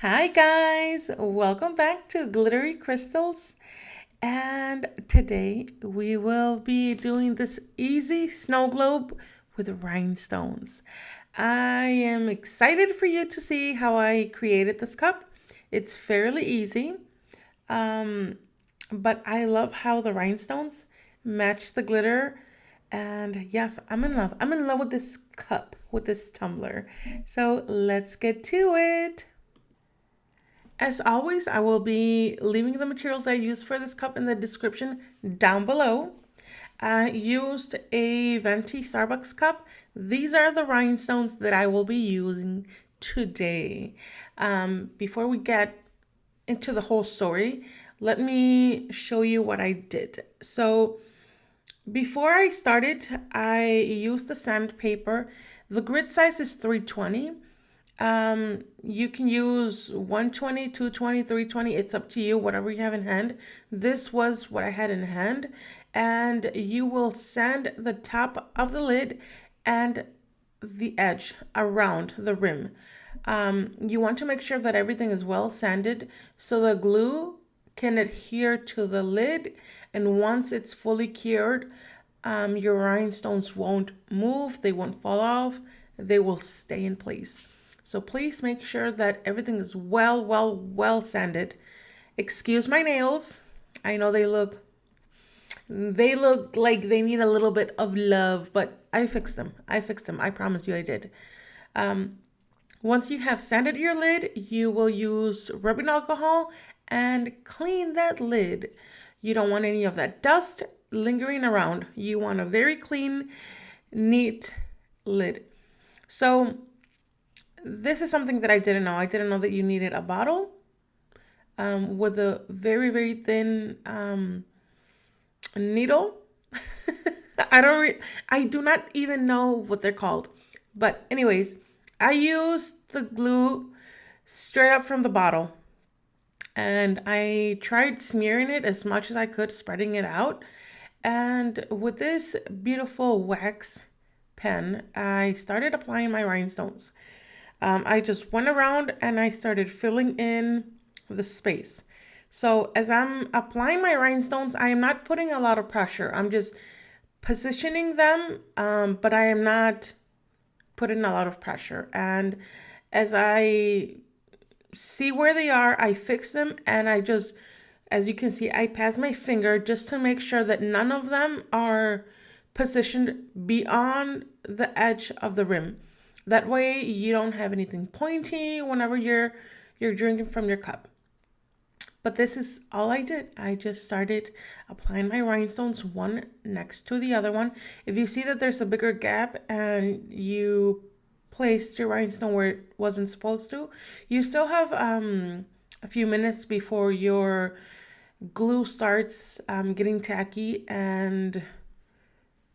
Hi guys, welcome back to Glittery Crystals. And today we will be doing this easy snow globe with rhinestones. I am excited for you to see how I created this cup. It's fairly easy, um, but I love how the rhinestones match the glitter. And yes, I'm in love. I'm in love with this cup, with this tumbler. So let's get to it. As always, I will be leaving the materials I used for this cup in the description down below. I used a venti Starbucks cup. These are the rhinestones that I will be using today. Before we get into the whole story, let me show you what I did. So before I started, I used the sandpaper. The grid size is 320. You can use 120, 220, 320. It's up to you, whatever you have in hand. This was what I had in hand. And you will sand the top of the lid and the edge around the rim. You want to make sure that everything is well sanded so the glue can adhere to the lid. And once it's fully cured, your rhinestones won't move, they won't fall off, they will stay in place. So please make sure that everything is well sanded. Excuse my nails. I know they look like they need a little bit of love, but I fixed them. I fixed them. I promise you I did. Once you have sanded your lid, you will use rubbing alcohol and clean that lid. You don't want any of that dust lingering around. You want a very clean, neat lid. So this is something that I didn't know. I didn't know that you needed a bottle with a very thin needle. I do not even know what they're called. But anyways, I used the glue straight up from the bottle. And I tried smearing it as much as I could, spreading it out. And with this beautiful wax pen, I started applying my rhinestones. I just went around and I started filling in the space. So as I'm applying my rhinestones, I am not putting a lot of pressure. I'm just positioning them, but I am not putting a lot of pressure. And as I see where they are, I fix them, and I just, as you can see, I pass my finger just to make sure that none of them are positioned beyond the edge of the rim. That way you don't have anything pointy whenever you're drinking from your cup. But this is all I did. I just started applying my rhinestones one next to the other one. If you see that there's a bigger gap and you placed your rhinestone where it wasn't supposed to, you still have a few minutes before your glue starts getting tacky, and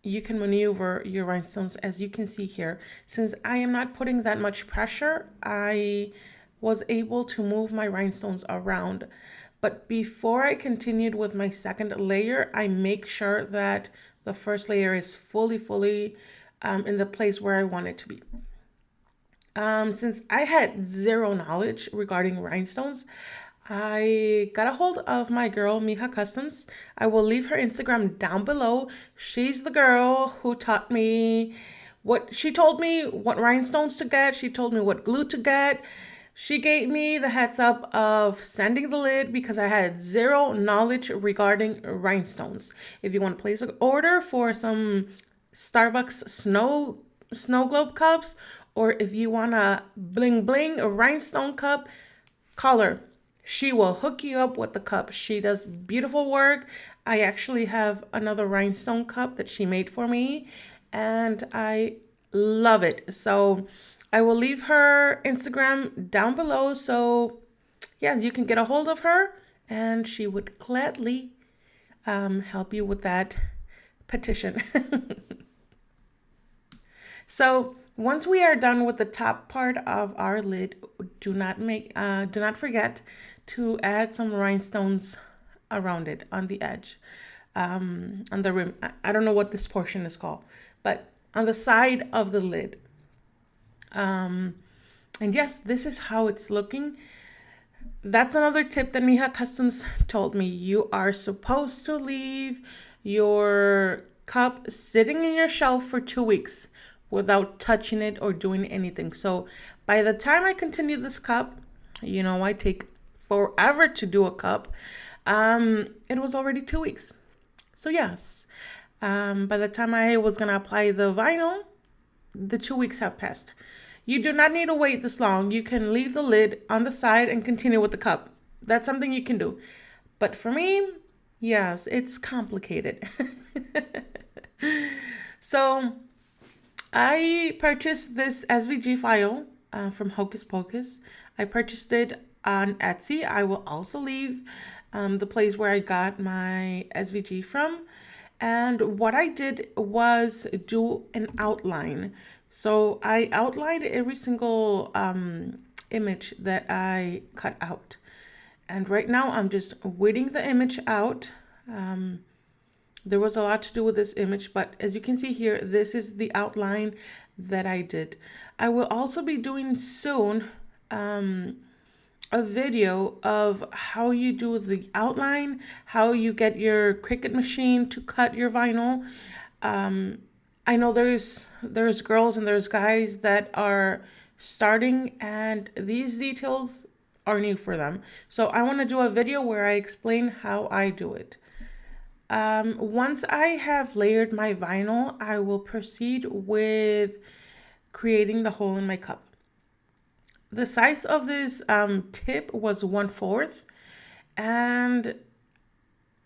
you can maneuver your rhinestones as you can see here. Since I am not putting that much pressure, I was able to move my rhinestones around. But before I continued with my second layer, I make sure that the first layer is fully in the place where I want it to be. Since I had zero knowledge regarding rhinestones, I got a hold of my girl, Mija Customs. I will leave her Instagram down below. She's the girl who taught me she told me what rhinestones to get. She told me what glue to get. She gave me the heads up of sanding the lid because I had zero knowledge regarding rhinestones. If you want to place an order for some Starbucks snow globe cups, or if you want a bling bling a rhinestone cup, call her. She will hook you up with the cup. She does beautiful work. I actually have another rhinestone cup that she made for me, and I love it. So I will leave her Instagram down below. So yeah, you can get a hold of her, and she would gladly help you with that petition. So once we are done with the top part of our lid, do not forget to add some rhinestones around it on the edge, on the rim. I don't know what this portion is called, but on the side of the lid. And yes, this is how it's looking. That's another tip that Mija Customs told me. You are supposed to leave your cup sitting in your shelf for 2 weeks without touching it or doing anything. So by the time I continue this cup, I take forever to do a cup. It was already 2 weeks. So yes, by the time I was gonna apply the vinyl, the 2 weeks have passed. You do not need to wait this long. You can leave the lid on the side and continue with the cup. That's something you can do. But for me, yes, it's complicated. So I purchased this SVG file from Hocus Pocus. I purchased it on Etsy. I will also leave the place where I got my SVG from. And what I did was do an outline. So I outlined every single image that I cut out. And right now I'm just weeding the image out. There was a lot to do with this image, but as you can see here, this is the outline that I did. I will also be doing soon a video of how you do the outline, how you get your Cricut machine to cut your vinyl. I know there's girls and there's guys that are starting, and these details are new for them. So I want to do a video where I explain how I do it. Once I have layered my vinyl, I will proceed with creating the hole in my cup. The size of this tip was 1/4, and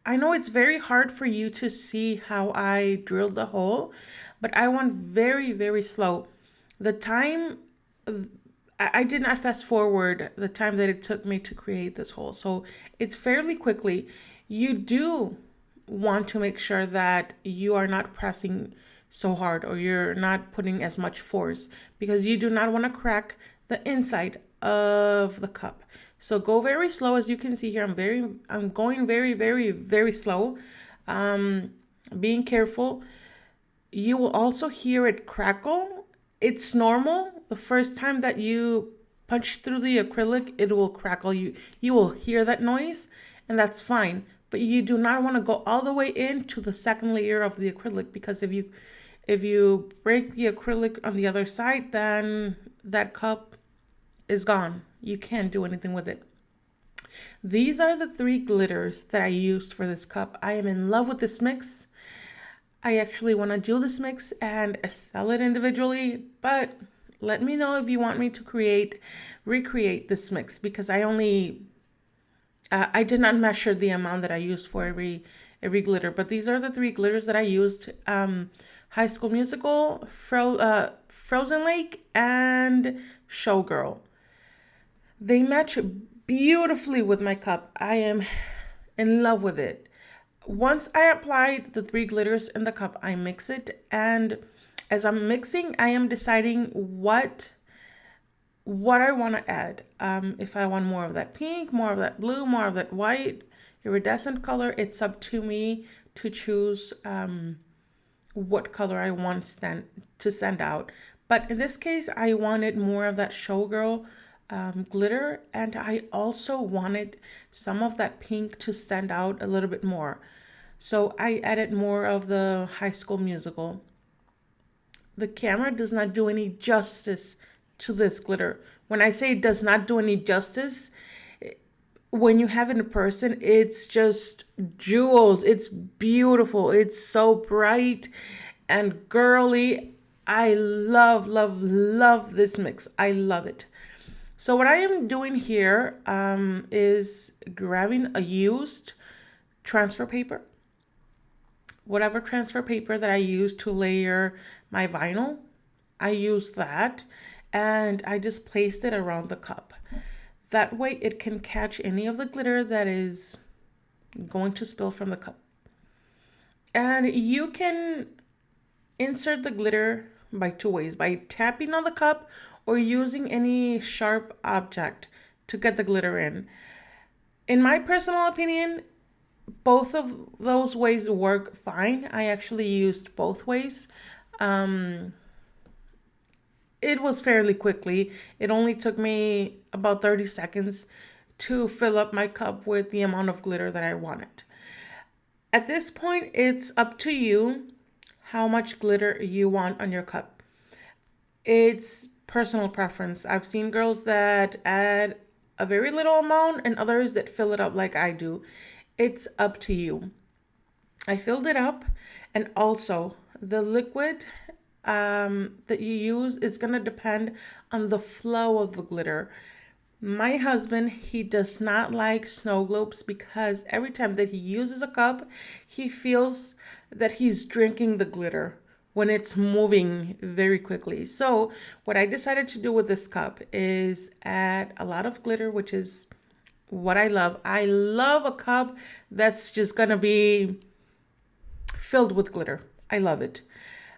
I know it's very hard for you to see how I drilled the hole, but I went very, very slow. The time, I did not fast forward the time that it took me to create this hole. So it's fairly quickly. You do want to make sure that you are not pressing so hard or you're not putting as much force, because you do not want to crack the inside of the cup. So go very slow. As you can see here, I'm going very, very, very slow. Being careful. You will also hear it crackle. It's normal. The first time that you punch through the acrylic, it will crackle. You will hear that noise, and that's fine. But you do not want to go all the way into the second layer of the acrylic, because if you break the acrylic on the other side, then that cup is gone. You can't do anything with it. These are the 3 glitters that I used for this cup. I am in love with this mix. I actually want to do this mix and sell it individually, but let me know if you want me to recreate this mix, because I did not measure the amount that I used for every glitter, but these are the 3 glitters that I used. High School Musical, Frozen Lake, and Showgirl. They match beautifully with my cup. I am in love with it. Once I applied the 3 glitters in the cup, I mix it, and as I'm mixing, I am deciding what I want to add. If I want more of that pink, more of that blue, more of that white, iridescent color, it's up to me to choose what color I want to send out. But in this case, I wanted more of that Showgirl glitter, and I also wanted some of that pink to stand out a little bit more. So I added more of the High School Musical. The camera does not do any justice to this glitter. When I say it does not do any justice, when you have it in person, it's just jewels. It's beautiful. It's so bright and girly. I love, love, love this mix. I love it. So what I am doing here is grabbing a used transfer paper. Whatever transfer paper that I used to layer my vinyl, I used that, and I just placed it around the cup. That way it can catch any of the glitter that is going to spill from the cup. And you can insert the glitter by 2 ways: by tapping on the cup or using any sharp object to get the glitter in. In my personal opinion, both of those ways work fine. I actually used both ways. It was fairly quickly. It only took me about 30 seconds to fill up my cup with the amount of glitter that I wanted. At this point, it's up to you how much glitter you want on your cup. It's personal preference. I've seen girls that add a very little amount and others that fill it up like I do. It's up to you. I filled it up, and also the liquid that you use is going to depend on the flow of the glitter. My husband, he does not like snow globes because every time that he uses a cup, he feels that he's drinking the glitter when it's moving very quickly. So, what I decided to do with this cup is add a lot of glitter, which is what I love. I love a cup that's just gonna be filled with glitter. I love it.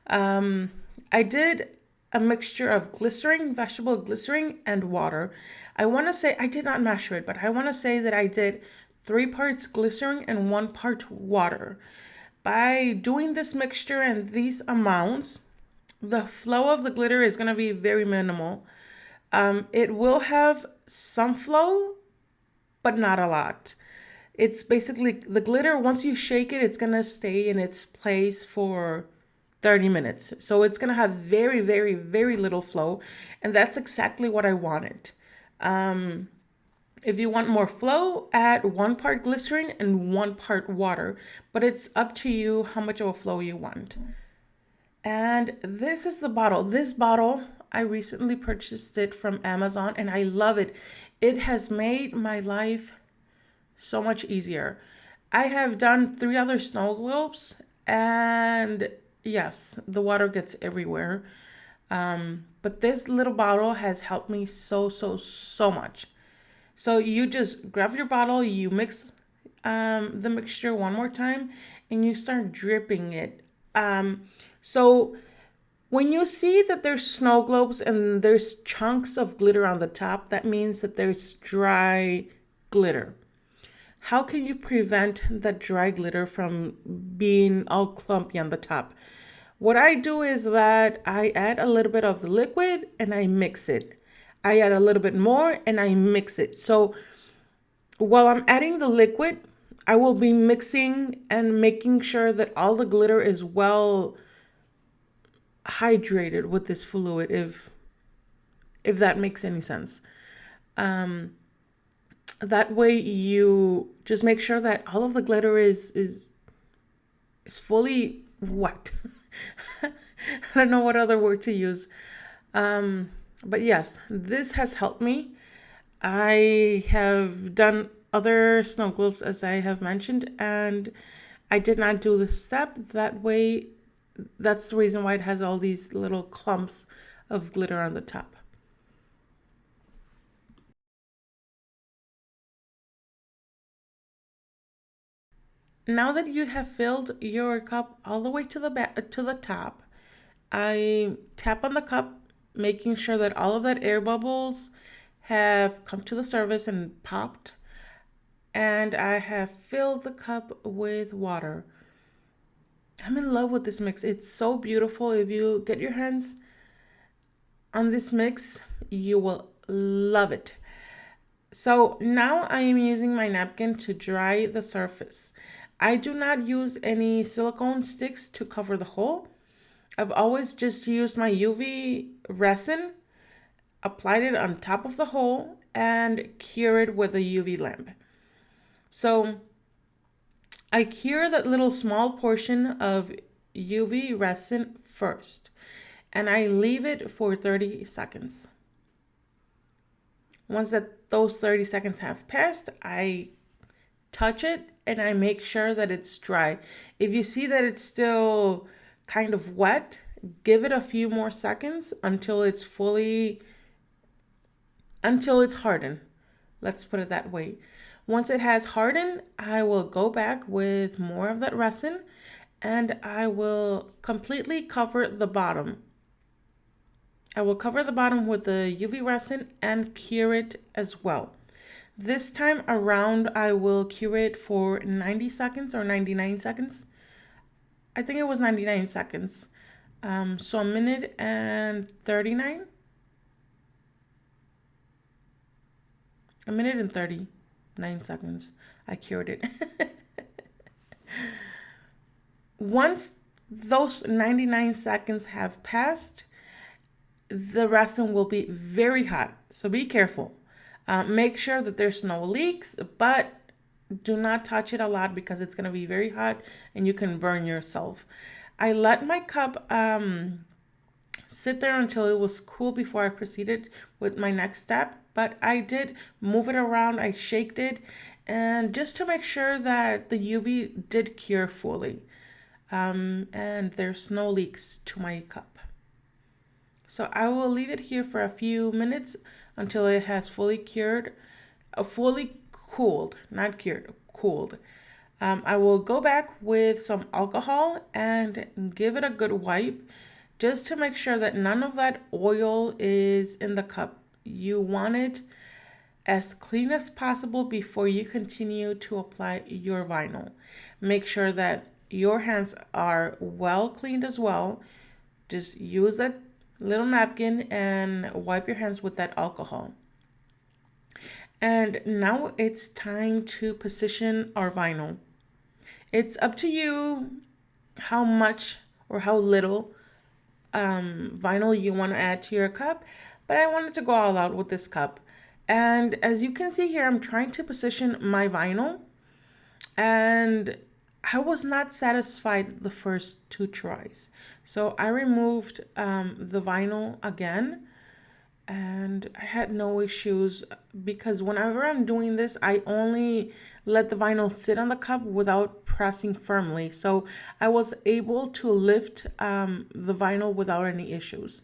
I did a mixture of glycerine, vegetable glycerine, and water. I want to say, I did not measure it, but I want to say that I did 3 parts glycerine and 1 part water. By doing this mixture and these amounts, the flow of the glitter is going to be very minimal. It will have some flow, but not a lot. It's basically the glitter, once you shake it, it's going to stay in its place for 30 minutes. So it's going to have very, very, very little flow. And that's exactly what I wanted. If you want more flow, add 1 part glycerine and 1 part water. But it's up to you how much of a flow you want. And this is the bottle. This bottle, I recently purchased it from Amazon and I love it. It has made my life so much easier. I have done 3 other snow globes and yes, the water gets everywhere. But this little bottle has helped me so, so, so much. So you just grab your bottle, you mix the mixture one more time, and you start dripping it. So when you see that there's snow globes and there's chunks of glitter on the top, that means that there's dry glitter. How can you prevent that dry glitter from being all clumpy on the top? What I do is that I add a little bit of the liquid and I mix it. I add a little bit more and I mix it. So while I'm adding the liquid, I will be mixing and making sure that all the glitter is well hydrated with this fluid, if that makes any sense. That way you just make sure that all of the glitter is fully wet. I don't know what other word to use. But yes, this has helped me. I have done other snow globes as I have mentioned, and I did not do the step that way. That's the reason why it has all these little clumps of glitter on the top. Now that you have filled your cup all the way to the top, I tap on the cup, making sure that all of that air bubbles have come to the surface and popped. And I have filled the cup with water. I'm in love with this mix. It's so beautiful. If you get your hands on this mix, you will love it. So now I am using my napkin to dry the surface. I do not use any silicone sticks to cover the hole. I've always just used my UV resin, applied it on top of the hole, and cured with a UV lamp. So I cure that little small portion of UV resin first, and I leave it for 30 seconds. Once those 30 seconds have passed, I touch it and I make sure that it's dry. If you see that it's still kind of wet, give it a few more seconds until it's hardened. Let's put it that way. Once it has hardened, I will go back with more of that resin and I will completely cover the bottom. I will cover the bottom with the UV resin and cure it as well. This time around, I will cure it for 90 seconds or 99 seconds. I think it was 99 seconds. So a minute and 39. 1 minute and 39 seconds. I cured it. Once those 99 seconds have passed, the resin will be very hot. So be careful. Make sure that there's no leaks, but do not touch it a lot because it's going to be very hot and you can burn yourself. I let my cup sit there until it was cool before I proceeded with my next step. But I did move it around, I shaked it, and just to make sure that the UV did cure fully. And there's no leaks to my cup. So I will leave it here for a few minutes until it has fully cured, fully cooled, not cured, cooled. I will go back with some alcohol and give it a good wipe just to make sure that none of that oil is in the cup. You want it as clean as possible before you continue to apply your vinyl. Make sure that your hands are well cleaned as well. Just use that little napkin and wipe your hands with that alcohol. And now it's time to position our vinyl. It's up to you how much or how little vinyl you want to add to your cup, but I wanted to go all out with this cup. And as you can see here, I'm trying to position my vinyl, and I was not satisfied the first 2 tries. So I removed the vinyl again, and I had no issues because whenever I'm doing this, I only let the vinyl sit on the cup without pressing firmly. So I was able to lift the vinyl without any issues.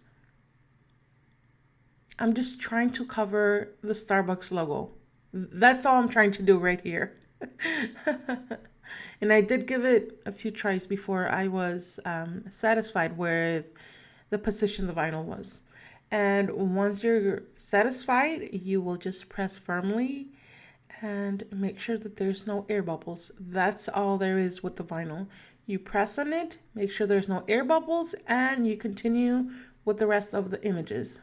I'm just trying to cover the Starbucks logo. That's all I'm trying to do right here. And I did give it a few tries before I was satisfied with the position the vinyl was. And once you're satisfied, you will just press firmly and make sure that there's no air bubbles. That's all there is with the vinyl. You press on it, make sure there's no air bubbles, and you continue with the rest of the images.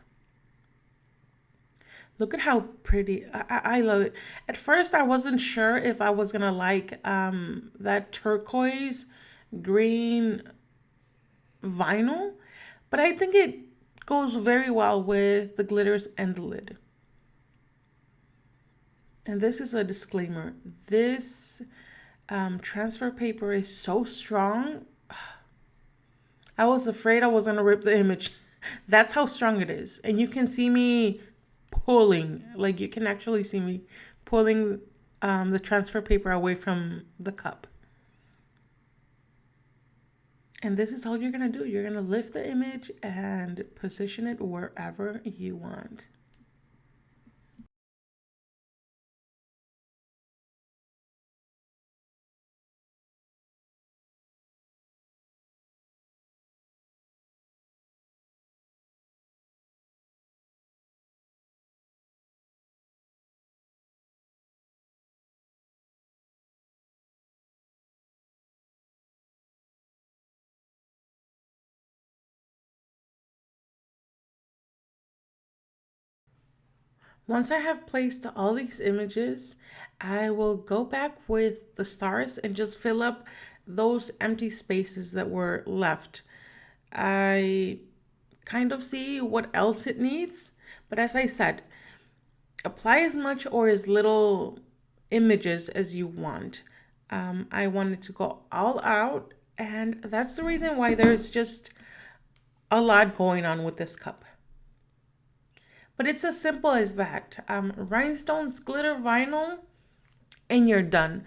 Look at how pretty. I love it. At first, I wasn't sure if I was going to like that turquoise green vinyl, but I think it goes very well with the glitters and the lid. And this is a disclaimer. This transfer paper is so strong. I was afraid I was going to rip the image. That's how strong it is. And you can see me pulling, like you can actually see me pulling the transfer paper away from the cup. And this is all you're going to do. You're going to lift the image and position it wherever you want. Once I have placed all these images, I will go back with the stars and just fill up those empty spaces that were left. I kind of see what else it needs, but as I said, apply as much or as little images as you want. I wanted to go all out, and that's the reason why there's just a lot going on with this cup. But it's as simple as that. Rhinestones glitter vinyl, and you're done.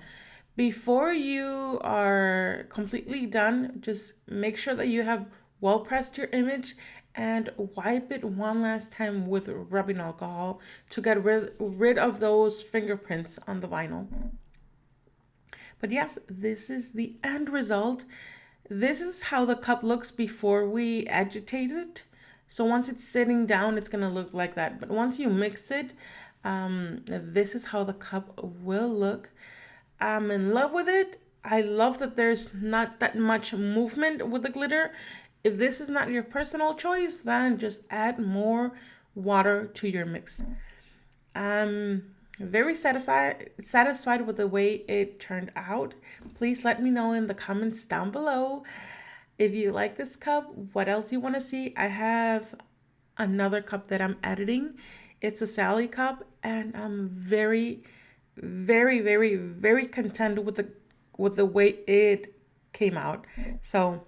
Before you are completely done, just make sure that you have well pressed your image and wipe it one last time with rubbing alcohol to get rid of those fingerprints on the vinyl. But yes, this is the end result. This is how the cup looks before we agitate it. So once it's sitting down, it's going to look like that. But once you mix it, this is how the cup will look. I'm in love with it. I love that there's not that much movement with the glitter. If this is not your personal choice, then just add more water to your mix. very satisfied with the way it turned out. Please let me know in the comments down below if you like this cup, what else you want to see. I have another cup that I'm editing. It's a Sally cup, and I'm very, very, very, very content with the way it came out. So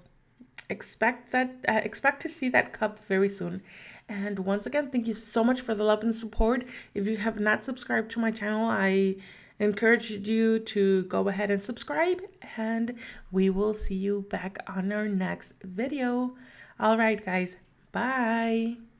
expect to see that cup very soon. And once again, thank you so much for the love and support. If you have not subscribed to my channel, I encourage you to go ahead and subscribe, and we will see you back on our next video. All right, guys, bye.